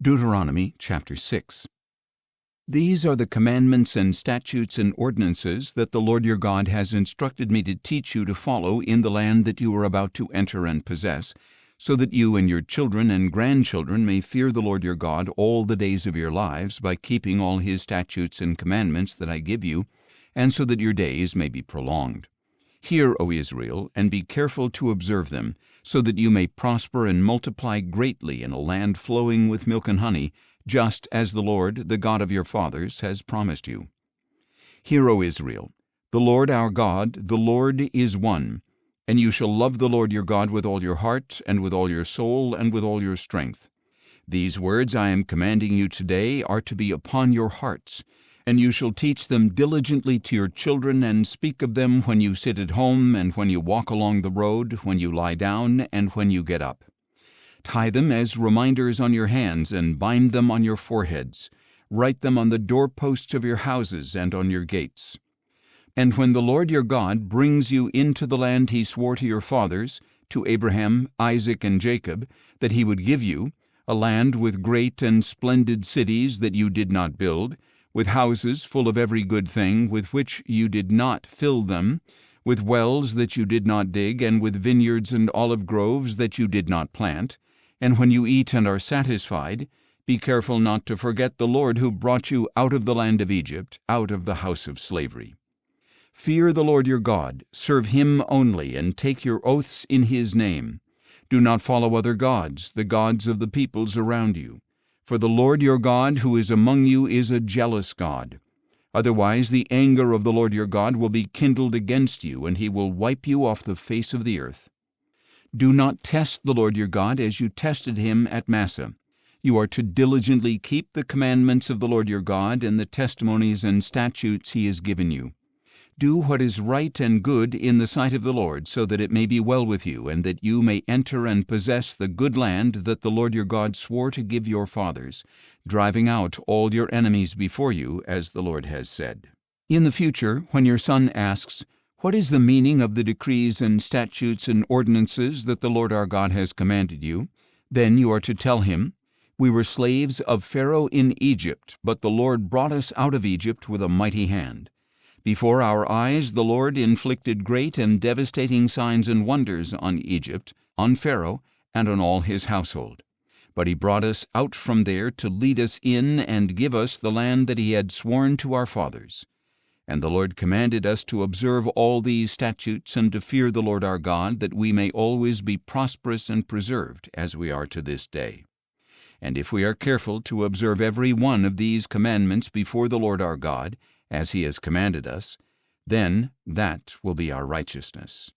Deuteronomy chapter 6. These are the commandments and statutes and ordinances that the Lord your God has instructed me to teach you to follow in the land that you are about to enter and possess, so that you and your children and grandchildren may fear the Lord your God all the days of your lives by keeping all his statutes and commandments that I give you, and so that your days may be prolonged. Hear, O Israel, and be careful to observe them, so that you may prosper and multiply greatly in a land flowing with milk and honey, just as the Lord, the God of your fathers, has promised you. Hear, O Israel, the Lord our God, the Lord is one, and you shall love the Lord your God with all your heart, and with all your soul, and with all your strength. These words I am commanding you today are to be upon your hearts, and you shall teach them diligently to your children, and speak of them when you sit at home, and when you walk along the road, when you lie down, and when you get up. Tie them as reminders on your hands, and bind them on your foreheads. Write them on the doorposts of your houses and on your gates. And when the Lord your God brings you into the land he swore to your fathers, to Abraham, Isaac, and Jacob, that he would give you, a land with great and splendid cities that you did not build, with houses full of every good thing with which you did not fill them, with wells that you did not dig, and with vineyards and olive groves that you did not plant, and when you eat and are satisfied, be careful not to forget the Lord who brought you out of the land of Egypt, out of the house of slavery. Fear the Lord your God, serve him only, and take your oaths in his name. Do not follow other gods, the gods of the peoples around you. For the Lord your God who is among you is a jealous God. Otherwise the anger of the Lord your God will be kindled against you, and he will wipe you off the face of the earth. Do not test the Lord your God as you tested him at Massah. You are to diligently keep the commandments of the Lord your God and the testimonies and statutes he has given you. Do what is right and good in the sight of the Lord, so that it may be well with you, and that you may enter and possess the good land that the Lord your God swore to give your fathers, driving out all your enemies before you, as the Lord has said. In the future, when your son asks, "What is the meaning of the decrees and statutes and ordinances that the Lord our God has commanded you?" then you are to tell him, "We were slaves of Pharaoh in Egypt, but the Lord brought us out of Egypt with a mighty hand. Before our eyes the Lord inflicted great and devastating signs and wonders on Egypt, on Pharaoh, and on all his household. But he brought us out from there to lead us in and give us the land that he had sworn to our fathers. And the Lord commanded us to observe all these statutes and to fear the Lord our God, that we may always be prosperous and preserved, as we are to this day. And if we are careful to observe every one of these commandments before the Lord our God, as he has commanded us, then that will be our righteousness."